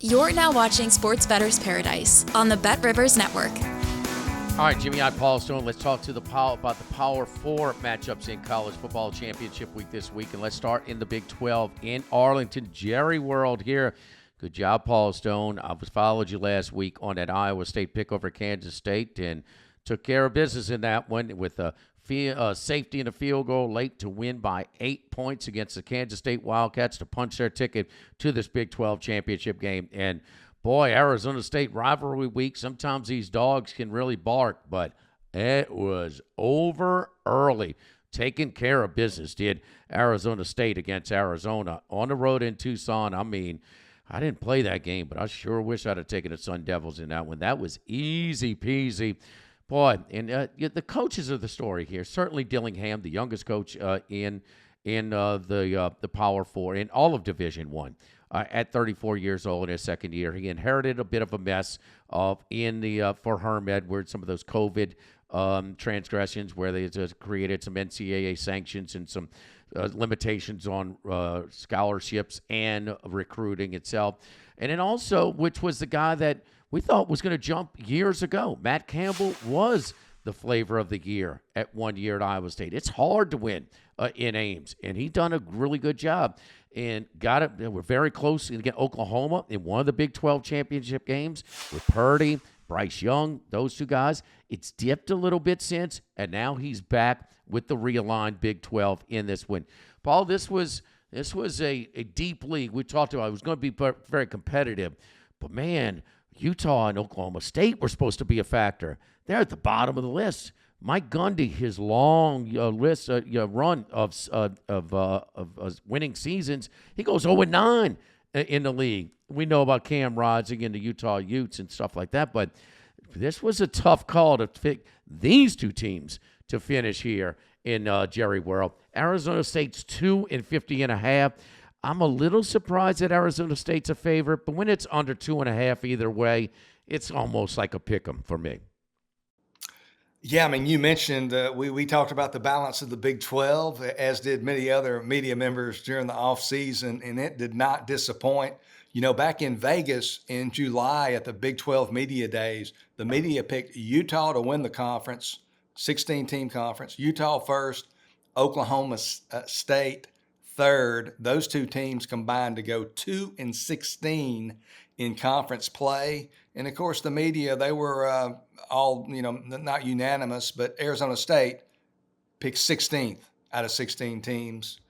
You're now watching Sports Bettor's Paradise on the Bet Rivers Network. All right, Jimmy, Ott Paul Stone. Let's talk to about the Power 4 matchups in college football championship week this week. And let's start in the Big 12 in Arlington. Jerry World here. Good job, Paul Stone. I followed you last week on that Iowa State pick over Kansas State and took care of business in that one with a safety and a field goal late to win by 8 points against the Kansas State Wildcats to punch their ticket to this Big 12 championship game. And boy, Arizona State rivalry week, sometimes these dogs can really bark, but it was over early. Taking care of business did Arizona State against Arizona on the road in Tucson. I mean, I didn't play that game, but I sure wish I'd have taken the Sun Devils in that one. That was easy peasy. Boy, and the coaches are the story here. Certainly Dillingham, the youngest coach in the Power 4 in all of Division I. At 34 years old in his second year, he inherited a bit of a mess for Herm Edwards, some of those COVID transgressions where they just created some NCAA sanctions and some limitations on scholarships and recruiting itself. And then also, which was the guy that we thought was going to jump years ago. Matt Campbell was the flavor of the year at 1 year at Iowa State. It's hard to win in Ames, and he done a really good job. And got it. We're very close to get Oklahoma in one of the Big 12 championship games with Purdy, Bryce Young, those two guys. It's dipped a little bit since, and now he's back with the realigned Big 12 in this win. Paul, this was a deep league. We talked about it was going to be very competitive, but man, Utah and Oklahoma State were supposed to be a factor. They're at the bottom of the list. Mike Gundy, his long run of winning seasons, he goes 0-9 in the league. We know about Cam Rodsing and the Utah Utes and stuff like that, but this was a tough call to pick these two teams to finish here in Jerry World. Arizona State's 2.50.5. I'm a little surprised that Arizona State's a favorite, but when it's under 2.5 either way, it's almost like a pick 'em for me. Yeah, I mean, you mentioned we talked about the balance of the Big 12, as did many other media members during the offseason, and it did not disappoint. You know, back in Vegas in July at the Big 12 Media Days, the media picked Utah to win the conference, 16-team conference, Utah first, Oklahoma State third. Those two teams combined to go 2-16 in conference play. And of course, the media, they were all, not unanimous, but Arizona State picked 16th out of 16 teams.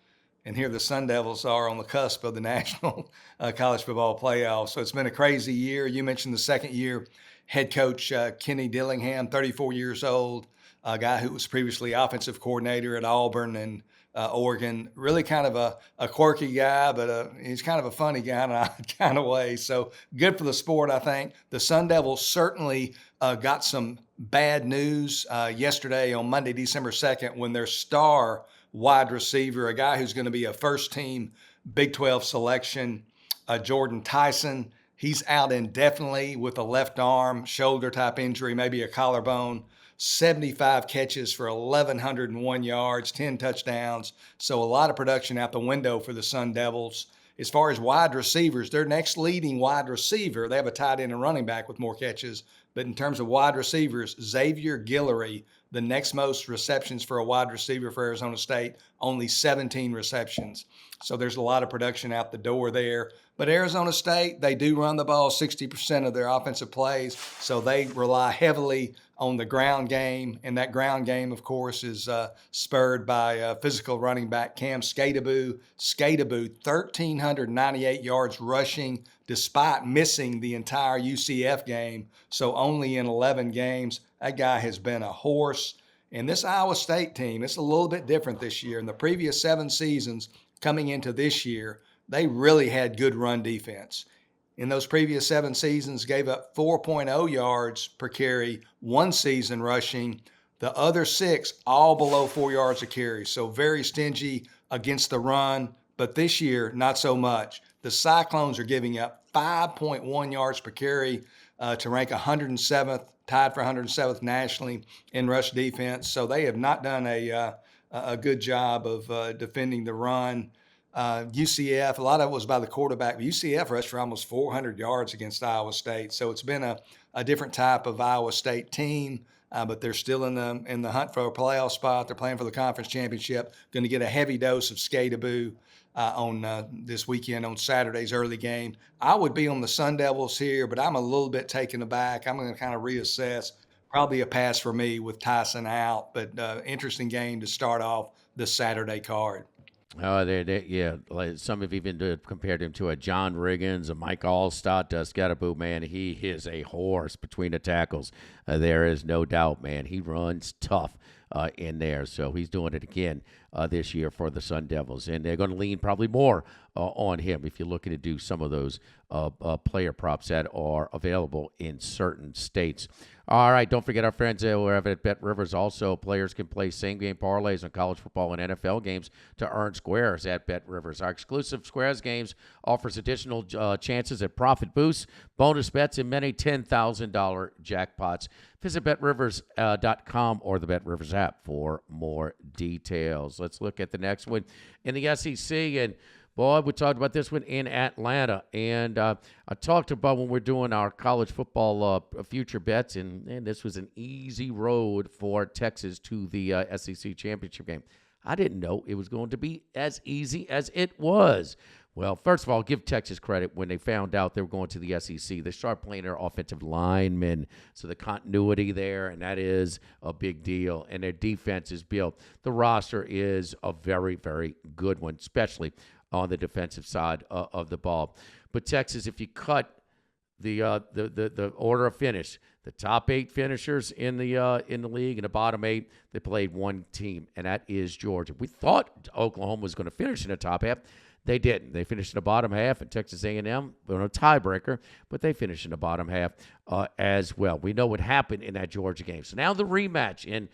And here the Sun Devils are on the cusp of the National College Football Playoffs. So it's been a crazy year. You mentioned the second year head coach Kenny Dillingham, 34 years old, a guy who was previously offensive coordinator at Auburn and Oregon. Really kind of a quirky guy, but he's kind of a funny guy in a kind of way. So good for the sport, I think. The Sun Devils certainly got some bad news yesterday on Monday, December 2nd, when their star wide receiver, a guy who's going to be a first-team Big 12 selection, Jordan Tyson, he's out indefinitely with a left arm, shoulder-type injury, maybe a collarbone. 75 catches for 1,101 yards, 10 touchdowns. So a lot of production out the window for the Sun Devils. As far as wide receivers, their next leading wide receiver, they have a tight end and running back with more catches. But in terms of wide receivers, Xavier Guillory, the next most receptions for a wide receiver for Arizona State, only 17 receptions. So there's a lot of production out the door there. But Arizona State, they do run the ball 60% of their offensive plays, so they rely heavily on the ground game. And that ground game, of course, is spurred by physical running back Cam Skataboo. Skataboo, 1,398 yards rushing, despite missing the entire UCF game. So only in 11 games. That guy has been a horse. And this Iowa State team, it's a little bit different this year. In the previous 7 seasons coming into this year, they really had good run defense. In those previous 7 seasons, gave up 4.0 yards per carry, one season rushing. The other 6, all below 4 yards a carry. So very stingy against the run. But this year, not so much. The Cyclones are giving up 5.1 yards per carry to rank 107th, tied for 107th nationally in rush defense. So they have not done a good job of defending the run. UCF, a lot of it was by the quarterback. But UCF rushed for almost 400 yards against Iowa State. So it's been a different type of Iowa State team, but they're still in the hunt for a playoff spot. They're playing for the conference championship. Going to get a heavy dose of Skataboo on this weekend on Saturday's early game. I would be on the Sun Devils here, but I'm a little bit taken aback. I'm going to kind of reassess. Probably a pass for me with Tyson out, but interesting game to start off the Saturday card. Oh, yeah. Like some have even compared him to a John Riggins, a Mike Allstott, Scatterboo. Man, he is a horse between the tackles. There is no doubt, man. He runs tough in there. So he's doing it again this year for the Sun Devils. And they're going to lean probably more on him if you're looking to do some of those player props that are available in certain states. All right, don't forget our friends over at Bet Rivers. Also, players can play same-game parlays on college football and NFL games to earn squares at Bet Rivers. Our exclusive Squares games offers additional chances at profit boosts, bonus bets, and many $10,000 jackpots. Visit BetRivers.com or the Bet Rivers app for more details. Let's look at the next one in the SEC. And boy, we talked about this one in Atlanta, and I talked about when we're doing our college football future bets, and this was an easy road for Texas to the SEC Championship game. I didn't know it was going to be as easy as it was. Well, first of all, give Texas credit when they found out they were going to the SEC. They started playing their offensive linemen, so the continuity there, and that is a big deal. And their defense is built. The roster is a very, very good one, especially on the defensive side of the ball. But Texas, if you cut the order of finish, the top 8 finishers in the league and the bottom 8, they played one team, and that is Georgia. We thought Oklahoma was going to finish in the top half. They didn't. They finished in the bottom half, and Texas A&M were a tiebreaker, but they finished in the bottom half as well. We know what happened in that Georgia game. So now the rematch. And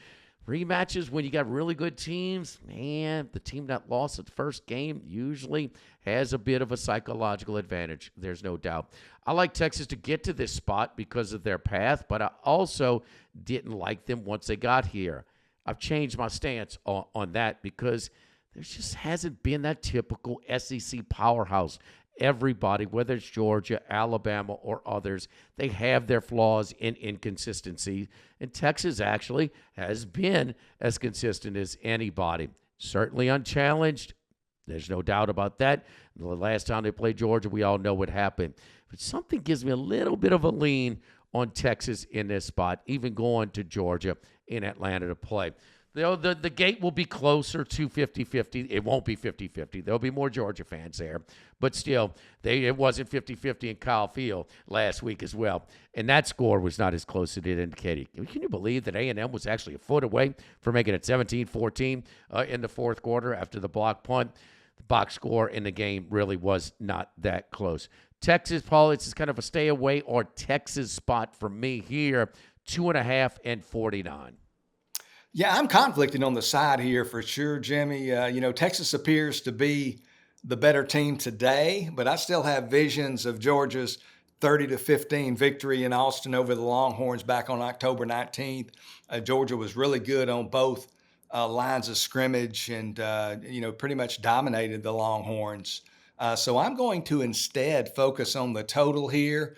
rematches, when you got really good teams, man, the team that lost the first game usually has a bit of a psychological advantage. There's no doubt. I like Texas to get to this spot because of their path, but I also didn't like them once they got here. I've changed my stance on that because there just hasn't been that typical SEC powerhouse. Everybody, whether it's Georgia, Alabama, or others, they have their flaws and inconsistency. And Texas actually has been as consistent as anybody. Certainly unchallenged. There's no doubt about that. The last time they played Georgia, we all know what happened. But something gives me a little bit of a lean on Texas in this spot, even going to Georgia in Atlanta to play. The gate will be closer to 50-50. It won't be 50-50. There'll be more Georgia fans there. But still, it wasn't 50-50 in Kyle Field last week as well. And that score was not as close as it indicated. Can you believe that A&M was actually a foot away from making it 17-14 in the fourth quarter after the block punt? The box score in the game really was not that close. Texas, Paul, it's kind of a stay away or Texas spot for me here, 2.5 and 49. Yeah, I'm conflicted on the side here for sure, Jimmy. Texas appears to be the better team today, but I still have visions of Georgia's 30-15 victory in Austin over the Longhorns back on October 19th. Georgia was really good on both lines of scrimmage and, pretty much dominated the Longhorns. So I'm going to instead focus on the total here.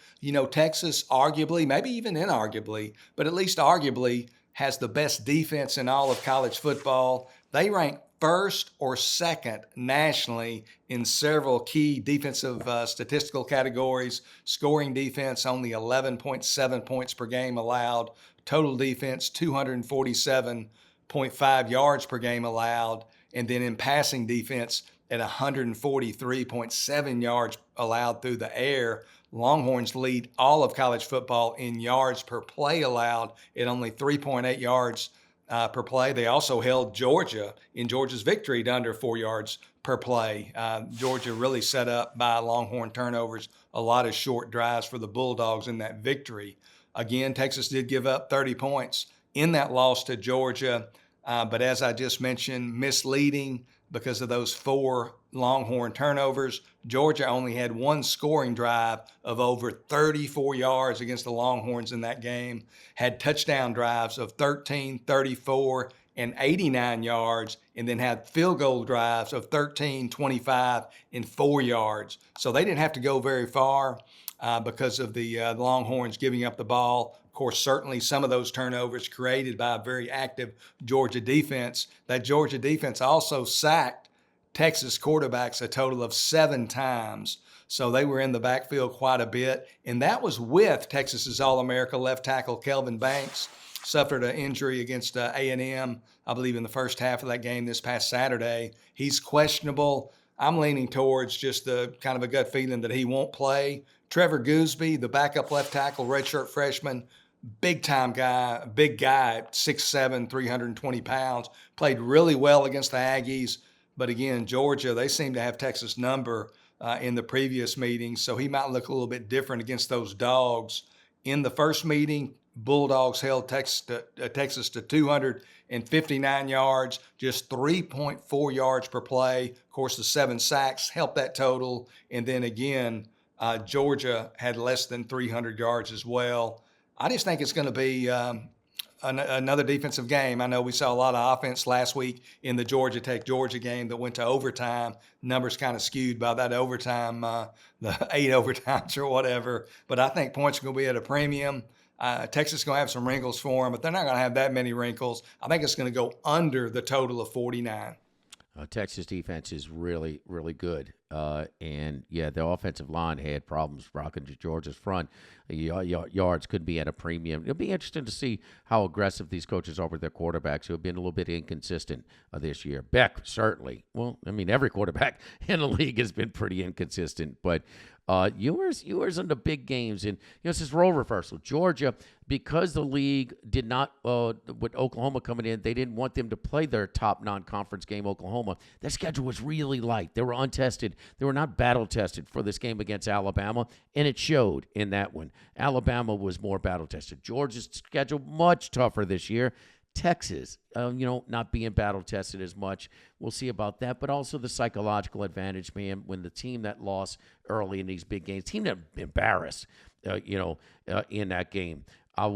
Texas arguably, maybe even inarguably, but at least arguably, has the best defense in all of college football. They rank first or second nationally in several key defensive statistical categories. Scoring defense, only 11.7 points per game allowed. Total defense, 247.5 yards per game allowed. And then in passing defense at 143.7 yards allowed through the air. Longhorns lead all of college football in yards per play allowed at only 3.8 yards per play. They also held Georgia in Georgia's victory to under 4 yards per play. Georgia really set up by Longhorn turnovers, a lot of short drives for the Bulldogs in that victory. Again, Texas did give up 30 points in that loss to Georgia, but as I just mentioned, misleading because of those 4 Longhorn turnovers. Georgia only had 1 scoring drive of over 34 yards against the Longhorns in that game, had touchdown drives of 13, 34, and 89 yards, and then had field goal drives of 13, 25, and 4 yards. So they didn't have to go very far because of the Longhorns giving up the ball. Of course, certainly some of those turnovers created by a very active Georgia defense. That Georgia defense also sacked Texas quarterbacks a total of 7 times. So they were in the backfield quite a bit. And that was with Texas's All-America left tackle Kelvin Banks. Suffered an injury against A&M, I believe, in the first half of that game this past Saturday. He's questionable. I'm leaning towards just the kind of a gut feeling that he won't play. Trevor Gooseby, the backup left tackle, redshirt freshman, big-time guy, big guy, 6'7", 320 pounds, played really well against the Aggies. But again, Georgia, they seem to have Texas' number in the previous meetings, so he might look a little bit different against those dogs. In the first meeting, Bulldogs held Texas to 259 yards, just 3.4 yards per play. Of course, the 7 sacks helped that total. And then again, Georgia had less than 300 yards as well. I just think it's going to be another defensive game. I know we saw a lot of offense last week in the Georgia Tech-Georgia game that went to overtime. Numbers kind of skewed by that overtime, the 8 overtimes or whatever. But I think points are going to be at a premium. Texas is going to have some wrinkles for them, but they're not going to have that many wrinkles. I think it's going to go under the total of 49. Texas defense is really, really good. And, yeah, the offensive line had problems rocking Georgia's front. Yards could be at a premium. It'll be interesting to see how aggressive these coaches are with their quarterbacks who have been a little bit inconsistent this year. Beck, certainly. Well, I mean, every quarterback in the league has been pretty inconsistent. But Ewers in the big games. And, it's this role reversal. Georgia, because the league did not, with Oklahoma coming in, they didn't want them to play their top non-conference game, Oklahoma. Their schedule was really light. They were untested. They were not battle-tested for this game against Alabama, and it showed in that one. Alabama was more battle-tested. Georgia's schedule much tougher this year. Texas, not being battle-tested as much. We'll see about that. But also the psychological advantage, man, when the team that lost early in these big games, team that embarrassed, in that game. I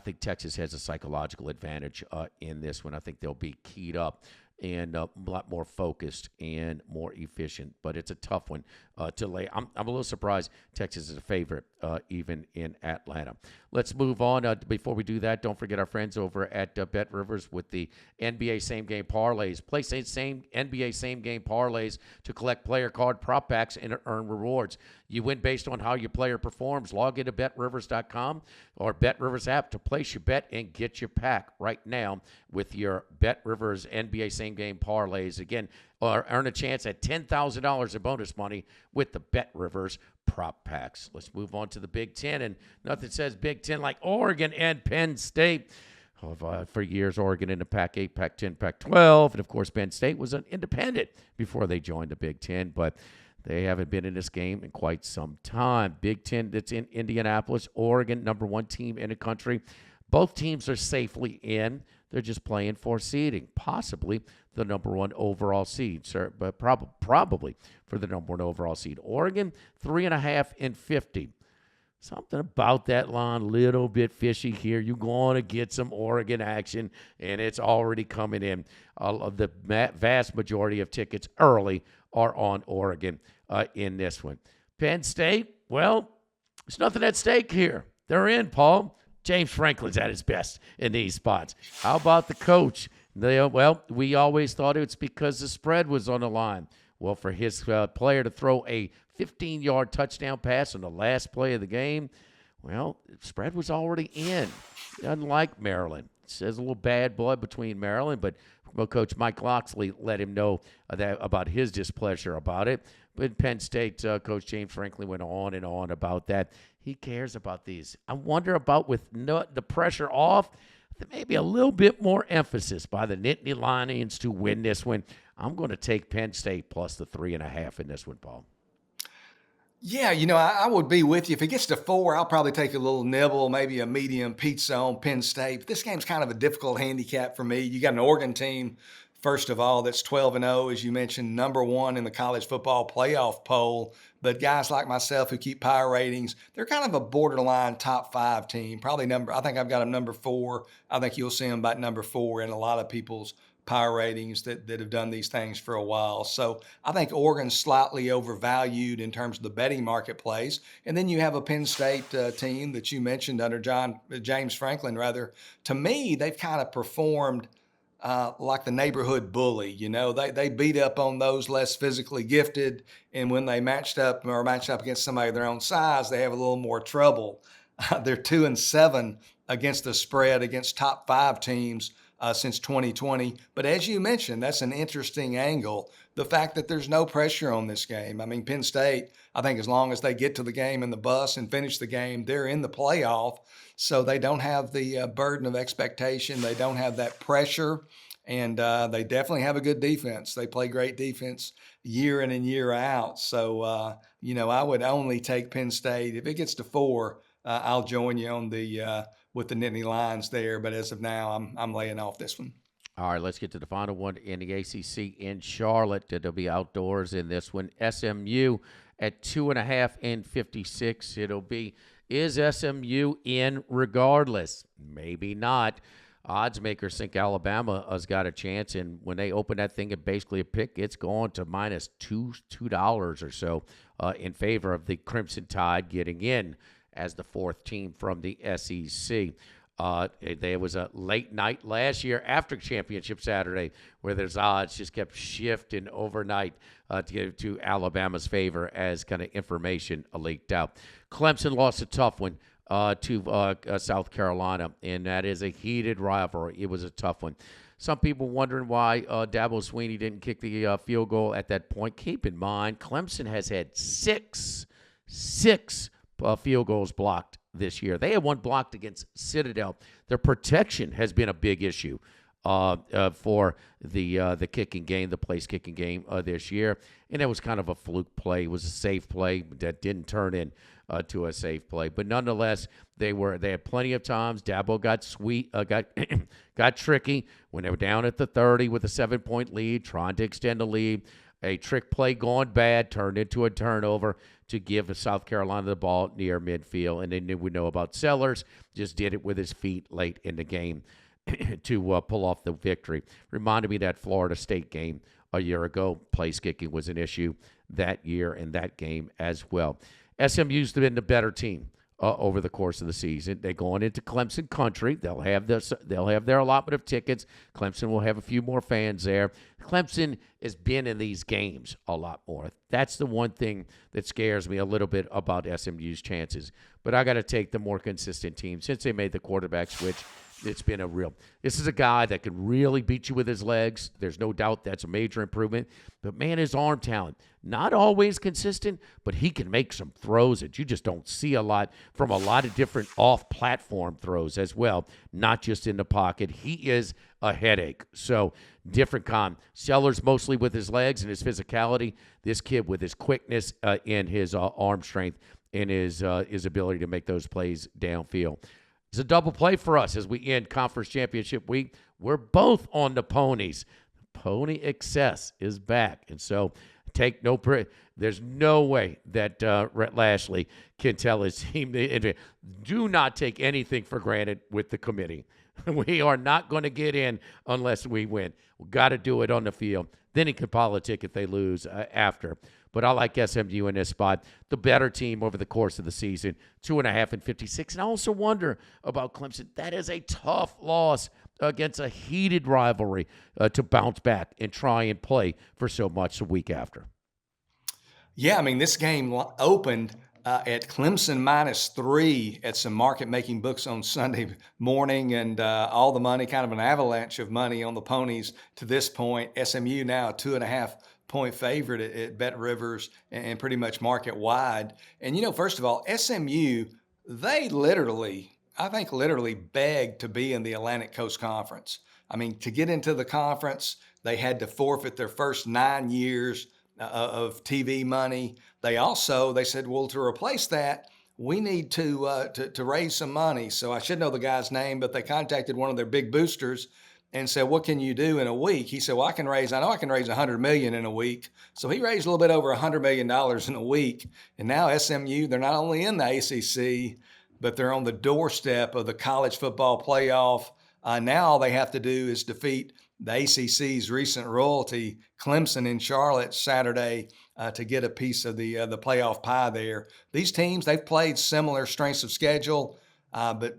think Texas has a psychological advantage in this one. I think they'll be keyed up and a lot more focused and more efficient. But it's a tough one to lay. I'm a little surprised Texas is a favorite even in Atlanta. Let's move on. Before we do that, don't forget our friends over at Bet Rivers with the NBA same-game parlays. Play same NBA same-game parlays to collect player card prop packs and earn rewards. You win based on how your player performs. Log into BetRivers.com or BetRivers app to place your bet and get your pack right now with your BetRivers NBA same-game parlays. Again, earn a chance at $10,000 in bonus money with the BetRivers prop packs. Let's move on to the Big Ten, and nothing says Big Ten like Oregon and Penn State. For years, Oregon in the Pac-8, Pac-10, Pac-12, and of course Penn State was an independent before they joined the Big Ten, but they haven't been in this game in quite some time. Big Ten that's in Indianapolis, Oregon, number 1 team in the country. Both teams are safely in. They're just playing for seeding, possibly the number 1 overall seed, sir, but probably for the number 1 overall seed. Oregon, 3.5 and 50. Something about that line, a little bit fishy here. You're going to get some Oregon action, and it's already coming in. The vast majority of tickets early are on Oregon in this one. Penn State, well, there's nothing at stake here. They're in, Paul. James Franklin's at his best in these spots. How about the coach? We always thought it's because the spread was on the line. Well, for his player to throw a 15-yard touchdown pass on the last play of the game, well, the spread was already in. Unlike Maryland. It says a little bad blood between Maryland, but Coach Mike Locksley let him know about his displeasure about it. But Penn State Coach James Franklin went on and on about that. He cares about these. I wonder about with the pressure off, maybe a little bit more emphasis by the Nittany Lions to win this one. I'm going to take Penn State plus the 3.5 in this one, Paul. Yeah, I would be with you. If it gets to 4, I'll probably take a little nibble, maybe a medium pizza on Penn State. But this game's kind of a difficult handicap for me. You got an Oregon team first of all, that's 12-0, as you mentioned, number one in the college football playoff poll. But guys like myself who keep power ratings, they're kind of a borderline top 5 team. Probably I think I've got them number 4. I think you'll see them about number 4 in a lot of people's power ratings that have done these things for a while. So I think Oregon's slightly overvalued in terms of the betting marketplace. And then you have a Penn State team that you mentioned under James Franklin, rather. To me, they've kind of performed like the neighborhood bully. They beat up on those less physically gifted, and when they matched up against somebody their own size, they have a little more trouble. They're 2-7 against the spread against top 5 teams since 2020. But as you mentioned, that's an interesting angle. The fact that there's no pressure on this game. I mean, Penn State, I think as long as they get to the game in the bus and finish the game, they're in the playoff. So they don't have the burden of expectation. They don't have that pressure. And they definitely have a good defense. They play great defense year in and year out. So, I would only take Penn State. If it gets to 4, I'll join you on with the Nittany Lions there. But as of now, I'm laying off this one. All right, let's get to the final one in the ACC in Charlotte. It'll be outdoors in this one. SMU at 2.5 and 56. Is SMU in regardless? Maybe not. Odds makers think Alabama has got a chance, and when they open that thing at basically a pick, it's going to minus $2 or so in favor of the Crimson Tide getting in as the 4th team from the SEC. There was a late night last year after Championship Saturday where there's odds just kept shifting overnight to Alabama's favor as kind of information leaked out. Clemson lost a tough one to South Carolina, and that is a heated rivalry. It was a tough one. Some people wondering why Dabo Swinney didn't kick the field goal at that point. Keep in mind, Clemson has had six field goals blocked this year. They had one blocked against Citadel. Their protection has been a big issue for the kicking game, the place kicking game this year. And it was kind of a fluke play. It was a safe play that didn't turn in to a safe play. But nonetheless, they had plenty of times. Dabo got tricky when they were down at the 30 with a 7-point lead, trying to extend the lead. A trick play gone bad turned into a turnover to give South Carolina the ball near midfield. And then we know about Sellers, just did it with his feet late in the game to pull off the victory. Reminded me of that Florida State game a year ago. Place kicking was an issue that year in that game as well. SMU's been the better team over the course of the season. They're going into Clemson country. They'll have their allotment of tickets. Clemson will have a few more fans there. Clemson has been in these games a lot more. That's the one thing that scares me a little bit about SMU's chances. But I got to take the more consistent team. Since they made the quarterback switch, it's been this is a guy that can really beat you with his legs. There's no doubt that's a major improvement. But, man, his arm talent, not always consistent, but he can make some throws that you just don't see a lot from a lot of different off-platform throws as well, not just in the pocket. He is a headache. So, different kind. Sellers mostly with his legs and his physicality. This kid with his quickness and his arm strength and his ability to make those plays downfield. It's a double play for us as we end Conference Championship week. We're both on the ponies. Pony Excess is back. And so there's no way that Rhett Lashley can tell his team. Do not take anything for granted with the committee. We are not going to get in unless we win. We've got to do it on the field. Then he can politic if they lose after. But I like SMU in this spot. The better team over the course of the season, 2.5 and 56. And I also wonder about Clemson. That is a tough loss against a heated rivalry to bounce back and try and play for so much the week after. Yeah, I mean, this game opened at Clemson -3 at some market-making books on Sunday morning, and all the money, kind of an avalanche of money on the ponies to this point. SMU now a 2.5-point favorite at Bet Rivers and pretty much market wide. And, first of all, SMU, they literally begged to be in the Atlantic Coast Conference. I mean, to get into the conference, they had to forfeit their first 9 years of TV money. They said, well, to replace that, we need to raise some money. So I should know the guy's name, but they contacted one of their big boosters, and said, what can you do in a week? He said, well, I know I can raise $100 million in a week. So he raised a little bit over $100 million in a week. And now SMU, they're not only in the ACC, but they're on the doorstep of the college football playoff. Now all they have to do is defeat the ACC's recent royalty, Clemson in Charlotte Saturday, to get a piece of the playoff pie there. These teams, they've played similar strengths of schedule, but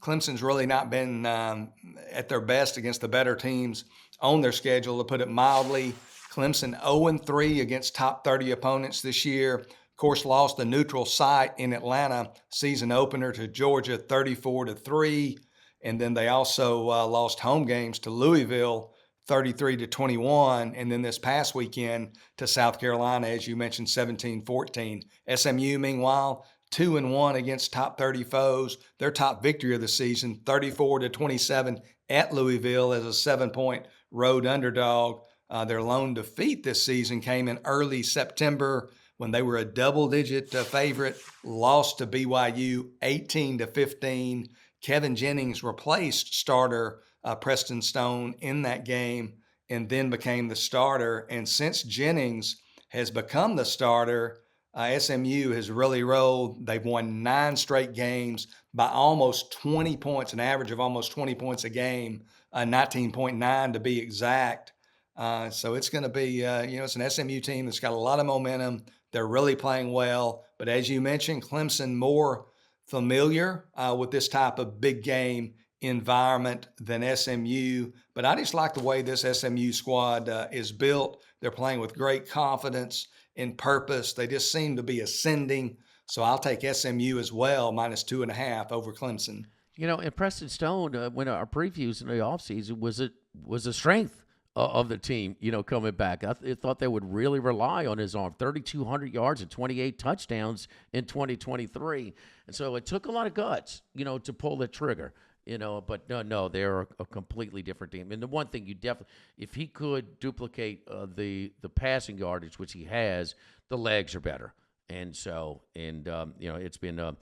Clemson's really not been at their best against the better teams on their schedule, to put it mildly. Clemson 0-3 against top 30 opponents this year. Of course, lost the neutral site in Atlanta season opener to Georgia 34-3. And then they also lost home games to Louisville 33-21. And then this past weekend to South Carolina, as you mentioned, 17-14. SMU, meanwhile, 2-1 against top 30 foes. Their top victory of the season, 34-27 at Louisville as a 7-point road underdog. Their lone defeat this season came in early September when they were a double-digit favorite, lost to BYU 18-15. Kevin Jennings replaced starter Preston Stone in that game and then became the starter. And since Jennings has become the starter, SMU has really rolled. They've won 9 straight games by almost 20 points, an average of almost 20 points a game, 19.9 to be exact. So it's going to be, it's an SMU team that's got a lot of momentum. They're really playing well. But as you mentioned, Clemson more familiar with this type of big game environment than SMU. But I just like the way this SMU squad is built. They're playing with great confidence and purpose. They just seem to be ascending. So I'll take SMU as well, -2.5 over Clemson. And Preston Stone, when our previews in the offseason, was a strength of the team, coming back. I thought they would really rely on his arm. 3,200 yards and 28 touchdowns in 2023. And so it took a lot of guts, to pull the trigger. But no, they're a completely different team. And the one thing you definitely, if he could duplicate the passing yardage, which he has, the legs are better. And so, it's been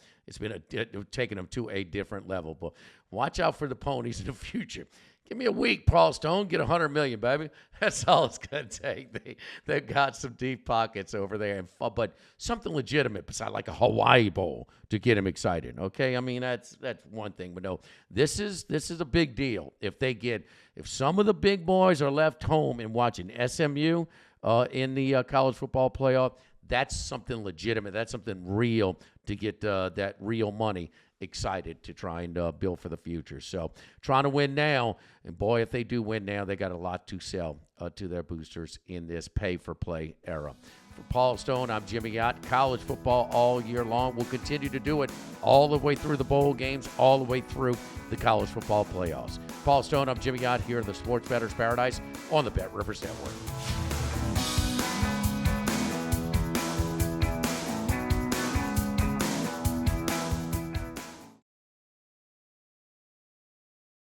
taking them to a different level. But watch out for the ponies in the future. Give me a week, Paul Stone. Get $100 million, baby. That's all it's going to take. They've got some deep pockets over there, but something legitimate beside like a Hawaii Bowl to get him excited. Okay, I mean that's one thing, but no, this is a big deal. If some of the big boys are left home and watching SMU in the college football playoff, that's something legitimate. That's something real to get that real money excited to try and build for the future. So trying to win now, and boy, if they do win now, they got a lot to sell to their boosters in this pay-for-play era. For Paul Stone, I'm Jimmy Ott. College football all year long. We'll continue to do it all the way through the bowl games, all the way through the college football playoffs. Paul Stone, I'm Jimmy Ott here in the Sports Bettor's Paradise on the Bet Rivers Network.